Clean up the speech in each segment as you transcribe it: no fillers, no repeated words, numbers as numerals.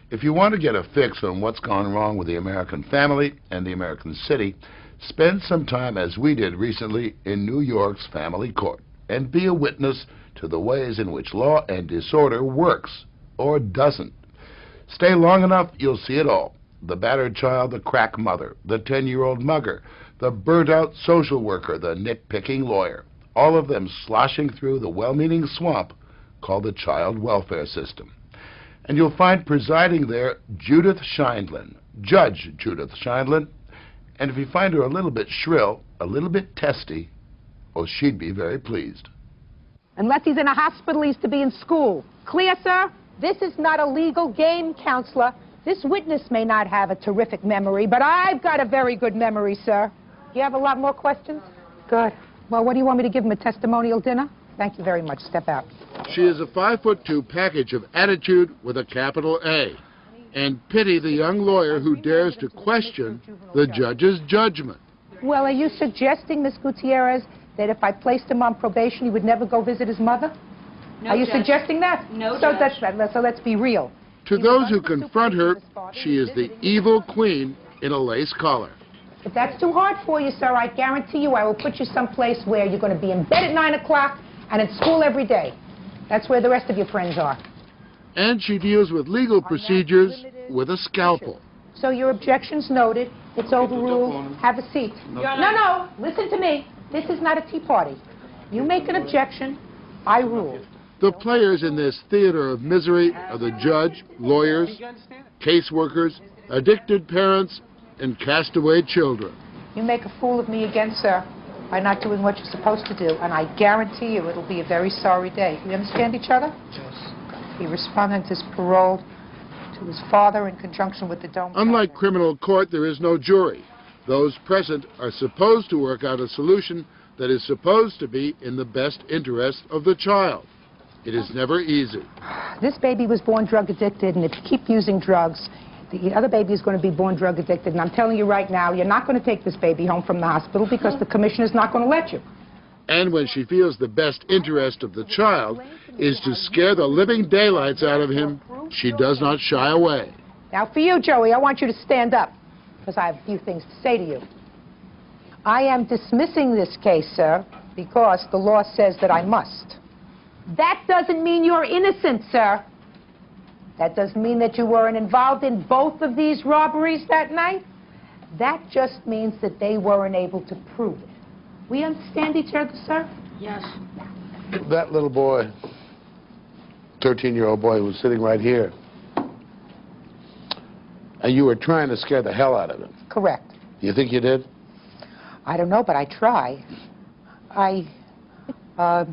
If you want to get a fix on what's gone wrong with the American family and the American city, spend some time, as we did recently, in New York's family court and be a witness to the ways in which law and disorder works or doesn't. Stay long enough, you'll see it all. The battered child, the crack mother, the 10-year-old mugger, the burnt-out social worker, the nitpicking lawyer, all of them sloshing through the well-meaning swamp called the child welfare system. And you'll find presiding there Judith Sheindlin, Judge Judith Sheindlin. And if you find her a little bit shrill, a little bit testy, well, she'd be very pleased. Unless he's in a hospital, he's to be in school. Clear, sir? This is not a legal game, counselor. This witness may not have a terrific memory, but I've got a very good memory, sir. You have a lot more questions? Good. Well, what do you want me to give him, a testimonial dinner? Thank you very much. Step out. She is a 5'2" package of attitude with a capital A. And pity the young lawyer who dares to question the judge's judgment. Well, are you suggesting, Miss Gutierrez, that if I placed him on probation, he would never go visit his mother? No, are you Judge. suggesting that? No, so Judge. So let's be real. To those who confront her, she is the evil queen in a lace collar. If that's too hard for you, sir, I guarantee you I will put you someplace where you're going to be in bed at 9 o'clock and at school every day. That's where the rest of your friends are. And she deals with legal procedures with a scalpel. So your objection's noted. It's overruled. Have a seat. No, listen to me. This is not a tea party. You make an objection, I rule. The players in this theater of misery are the judge, lawyers, caseworkers, addicted parents, and castaway children. You make a fool of me again, sir, by not doing what you're supposed to do, and I guarantee you it'll be a very sorry day. We understand each other? Yes. The respondent is paroled to his father in conjunction with the dome. Unlike criminal court, there is no jury. Those present are supposed to work out a solution that is supposed to be in the best interest of the child. It is never easy. This baby was born drug addicted, and if you keep using drugs, the other baby is going to be born drug addicted. And I'm telling you right now, you're not going to take this baby home from the hospital because the commissioner's not going to let you. And when she feels the best interest of the child is to scare the living daylights out of him, she does not shy away. Now for you, Joey, I want you to stand up, because I have a few things to say to you. I am dismissing this case, sir, because the law says that I must. That doesn't mean you're innocent, sir. That doesn't mean that you weren't involved in both of these robberies that night. That just means that they weren't able to prove it. We understand each other, sir? Yes. That little boy, 13-year-old boy, was sitting right here. And you were trying to scare the hell out of him. Correct. You think you did? I don't know, but I try. No,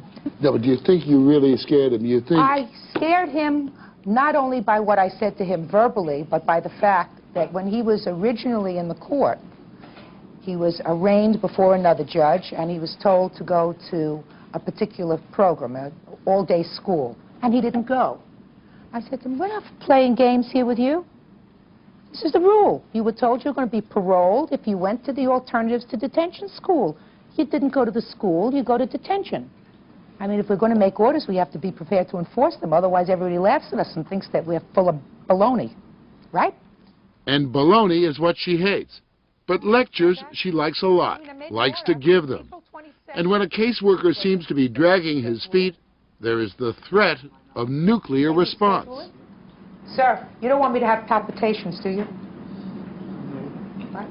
but do you think you really scared him? You think... I scared him not only by what I said to him verbally, but by the fact that when he was originally in the court, he was arraigned before another judge, and he was told to go to a particular program, an all-day school, and he didn't go. I said to him, we're not playing games here with you. This is the rule. You were told you were going to be paroled if you went to the alternatives to detention school. You didn't go to the school, you go to detention. I mean, if we're going to make orders, we have to be prepared to enforce them. Otherwise, everybody laughs at us and thinks that we're full of baloney. Right? And baloney is what she hates. But lectures she likes a lot, likes to give them. And when a caseworker seems to be dragging his feet, there is the threat of nuclear response. Sir, you don't want me to have palpitations, do you? What?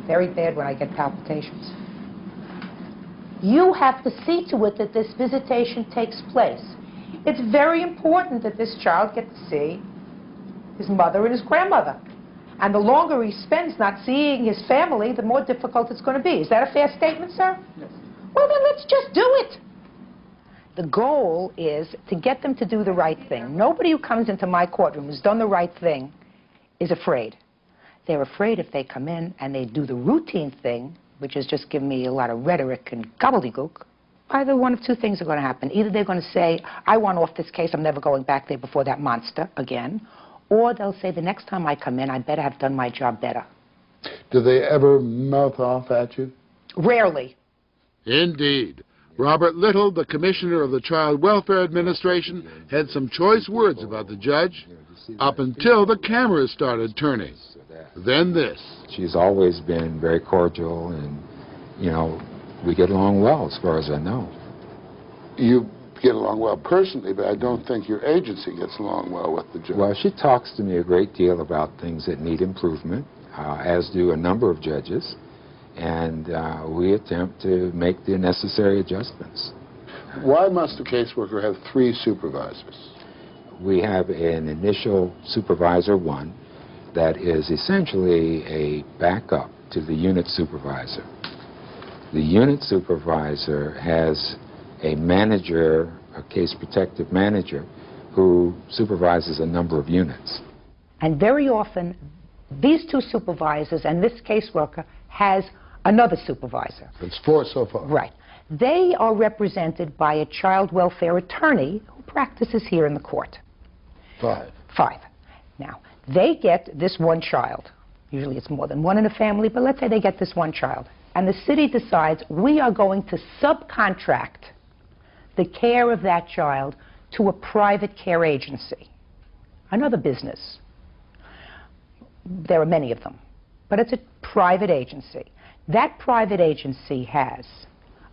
Very bad when I get palpitations. You have to see to it that this visitation takes place. It's very important that this child get to see his mother and his grandmother. And the longer he spends not seeing his family, the more difficult it's going to be. Is that a fair statement, sir? Yes. Well, then let's just do it. The goal is to get them to do the right thing. Nobody who comes into my courtroom who's done the right thing is afraid. They're afraid if they come in and they do the routine thing, which is just give me a lot of rhetoric and gobbledygook, either one of two things are going to happen. Either they're going to say, I want off this case, I'm never going back there before that monster again, or they'll say, the next time I come in, I better have done my job better. Do they ever mouth off at you? Rarely. Indeed. Robert Little, the commissioner of the Child Welfare Administration, had some choice words about the judge up until the cameras started turning. Then this. She's always been very cordial, and, you know, we get along well as far as I know. You get along well personally, but I don't think your agency gets along well with the judge. Well, she talks to me a great deal about things that need improvement, as do a number of judges, and we attempt to make the necessary adjustments. Why must a caseworker have 3 supervisors? We have an initial supervisor 1 that is essentially a backup to the unit supervisor. The unit supervisor has a manager, a case protective manager, who supervises a number of units. And very often, these 2 supervisors and this caseworker has another supervisor. It's 4 so far. Right. They are represented by a child welfare attorney who practices here in the court. 5. 5. Now, they get this 1 child. Usually it's more than 1 in a family, but let's say they get this 1 child. And the city decides we are going to subcontract the care of that child to a private care agency, another business. There are many of them, but it's a private agency. That private agency has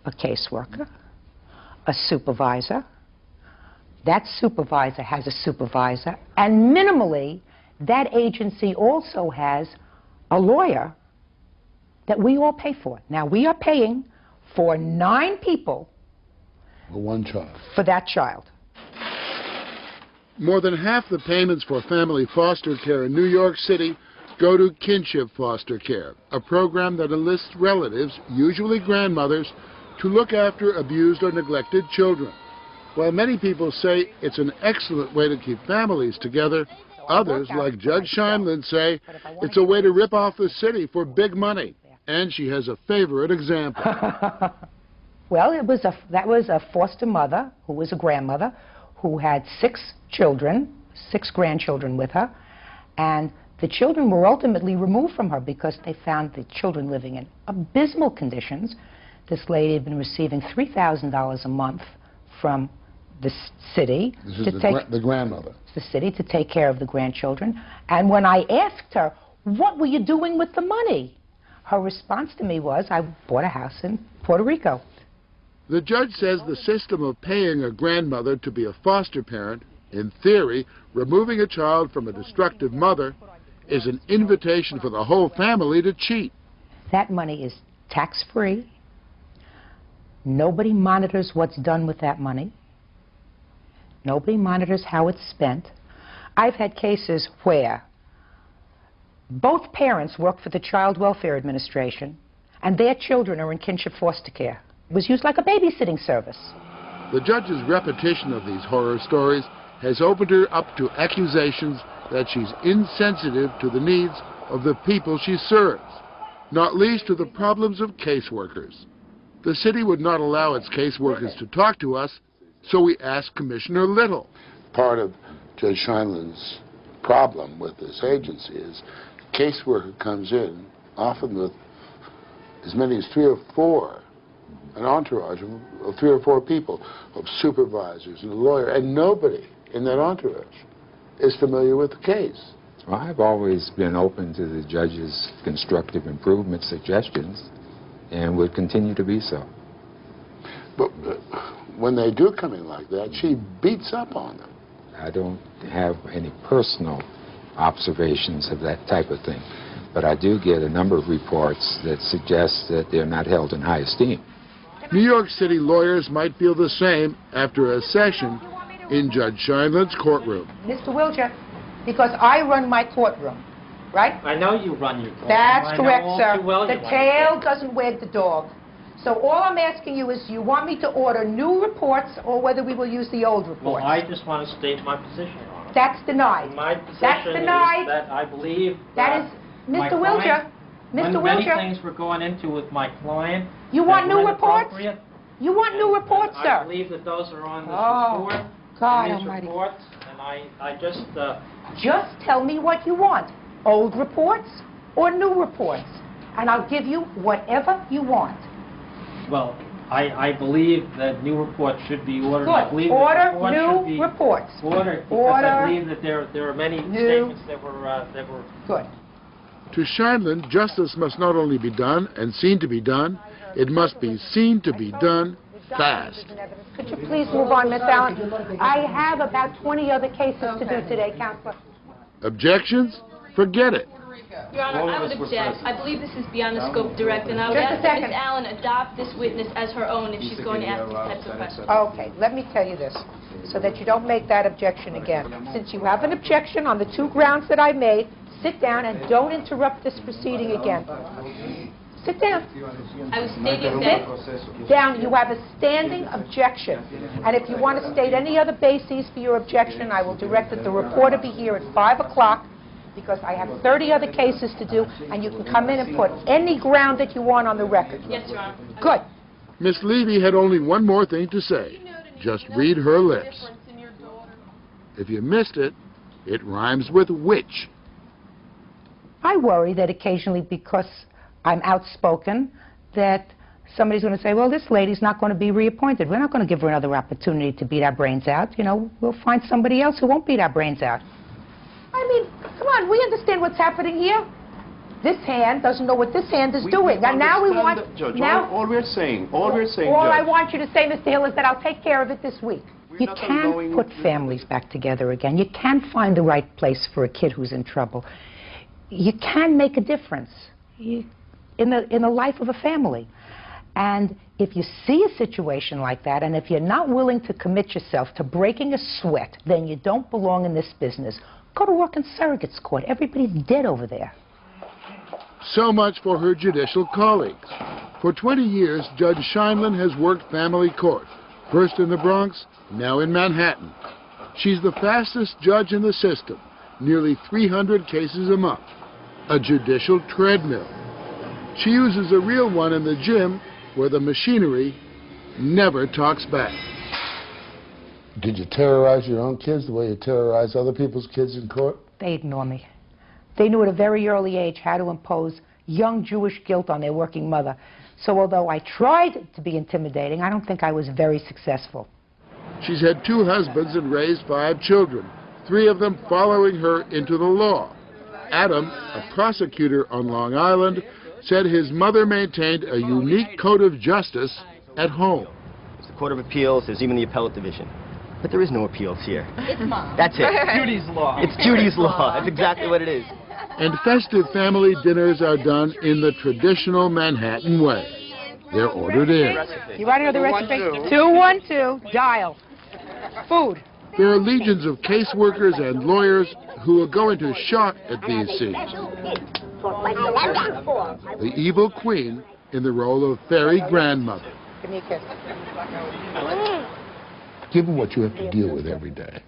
a caseworker, a supervisor. That supervisor has a supervisor, and minimally, that agency also has a lawyer that we all pay for. Now, we are paying for 9 people For 1 child. for that child. More than half the payments for family foster care in New York City go to kinship foster care, a program that enlists relatives, usually grandmothers, to look after abused or neglected children. While many people say it's an excellent way to keep families together, others, like Judge Sheindlin, say it's a way to rip off the city for big money. And she has a favorite example. Well, that was a foster mother who was a grandmother who had 6 children, 6 grandchildren with her, and the children were ultimately removed from her because they found the children living in abysmal conditions. This lady had been receiving $3,000 a month from the city This is the grandmother. the city to take care of the grandchildren. And when I asked her, what were you doing with the money? Her response to me was, I bought a house in Puerto Rico. The judge says the system of paying a grandmother to be a foster parent, in theory, removing a child from a destructive mother, is an invitation for the whole family to cheat. That money is tax-free. Nobody monitors what's done with that money. Nobody monitors how it's spent. I've had cases where both parents work for the Child Welfare Administration and their children are in kinship foster care. It was used like a babysitting service. The judge's repetition of these horror stories has opened her up to accusations that she's insensitive to the needs of the people she serves, not least to the problems of caseworkers. The city would not allow its caseworkers to talk to us, so we asked Commissioner Little. Part of Judge Sheindlin's problem with this agency is a caseworker comes in, often with as many as 3 or 4, an entourage of 3 or 4 people, of supervisors and a lawyer, and nobody in that entourage is familiar with the case. Well, I've always been open to the judge's constructive improvement suggestions and would continue to be so. But when they do come in like that, she beats up on them. I don't have any personal observations of that type of thing, but I do get a number of reports that suggest that they're not held in high esteem. New York City lawyers might feel the same after a session in Judge Sheindlin's courtroom. Mr. Wilger, because I run my courtroom, right? I know you run your courtroom. That's correct, sir. The The tail doesn't wag the dog. So all I'm asking you is, you want me to order new reports or whether we will use the old reports? Well, I just want to state my position, Your Honor. That's denied. My That's position is denied. that I believe That is, my Mr. Wilger, client, Mr. when many Wilger, things were going into with my client. you that want new were reports? inappropriate, You want new reports, I sir? believe that those are on this Oh, report. God these almighty. reports, and I just, Just tell me what you want, old reports or new reports, and I'll give you whatever you want. well, I believe that new reports should be ordered. I Good. believe that Order reports should be new reports. Ordered, because Order I believe that there are many new- statements that were... Good. To Sheindlin, justice must not only be done and seen to be done, it must be seen to be done fast. Could you please move on, Miss Allen? I have about 20 other cases to do today, Counselor. Objections? Forget it. Your Honor, I would object. I believe this is beyond the scope direct, and I would Just a ask that second. Ms. Allen adopt this witness as her own if she's going to ask these types of questions. Okay, let me tell you this, so that you don't make that objection again. Since you have an objection on the two grounds that I made, sit down and don't interrupt this proceeding again. Sit down. I was stating that... Sit down. You have a standing objection. And if you want to state any other bases for your objection, I will direct that the reporter be here at 5 o'clock, because I have 30 other cases to do, and you can come in and put any ground that you want on the record. Yes, Your Honor. Good. Miss Levy had only one more thing to say. Just read her lips. If you missed it, it rhymes with which. I worry that occasionally, because I'm outspoken, that somebody's going to say, well, this lady's not going to be reappointed. We're not going to give her another opportunity to beat our brains out. You know, we'll find somebody else who won't beat our brains out. I mean, come on, we understand what's happening here. This hand doesn't know what this hand is doing. And now we want... Judge, now, all we're saying, all I want you to say, Mr. Hill, is that I'll take care of it this week. You can put families back together again. You can find the right place for a kid who's in trouble. You can make a difference in the life of a family. And if you see a situation like that, and if you're not willing to commit yourself to breaking a sweat, then you don't belong in this business. Go to work in surrogate's court. Everybody's dead over there. So much for her judicial colleagues. For 20 years, Judge Sheindlin has worked family court, first in the Bronx, now in Manhattan. She's the fastest judge in the system, nearly 300 cases a month, a judicial treadmill. She uses a real one in the gym where the machinery never talks back. Did you terrorize your own kids the way you terrorize other people's kids in court? They ignore me. They knew at a very early age how to impose young Jewish guilt on their working mother. So although I tried to be intimidating, I don't think I was very successful. She's had 2 husbands and raised 5 children, 3 of them following her into the law. Adam, a prosecutor on Long Island, said his mother maintained a unique code of justice at home. There's the Court of Appeals, there's even the Appellate Division. But there is no appeals here. It's Mom. That's it. Judy's law. It's Judy's law. That's exactly what it is. And festive family dinners are done in the traditional Manhattan way. They're ordered in. You writing on the recipe? 212, dial. Food. There are legions of caseworkers and lawyers who will go into shock at these scenes. The evil queen in the role of fairy grandmother. Give me a kiss. Given what you have to deal with every day,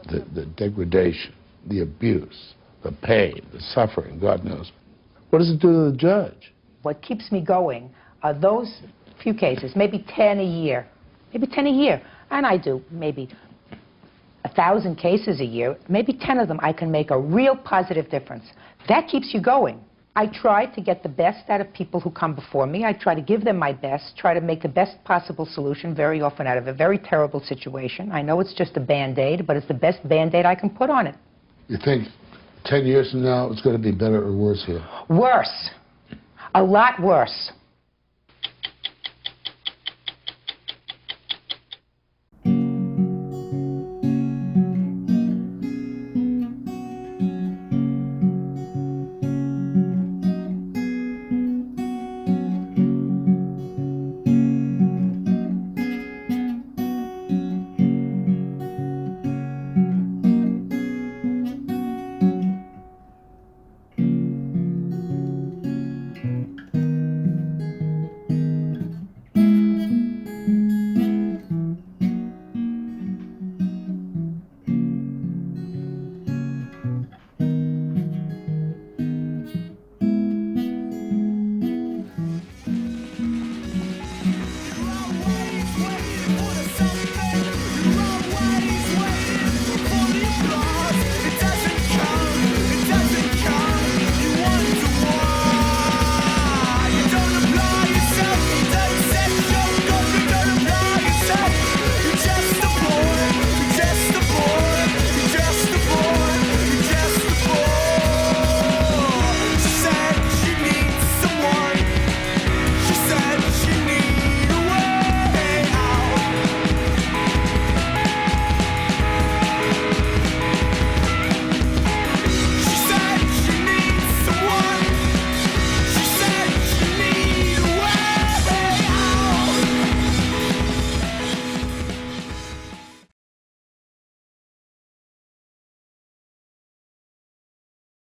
the degradation, the abuse, the pain, the suffering, God knows, what does it do to the judge? What keeps me going are those few cases, maybe 10 a year. Maybe 10 a year. And I do maybe 1,000 cases a year. Maybe 10 of them I can make a real positive difference. That keeps you going. I try to get the best out of people who come before me. I try to give them my best, try to make the best possible solution very often out of a very terrible situation. I know it's just a Band-Aid, but it's the best Band-Aid I can put on it. You think 10 years from now it's going to be better or worse here? Worse. A lot worse.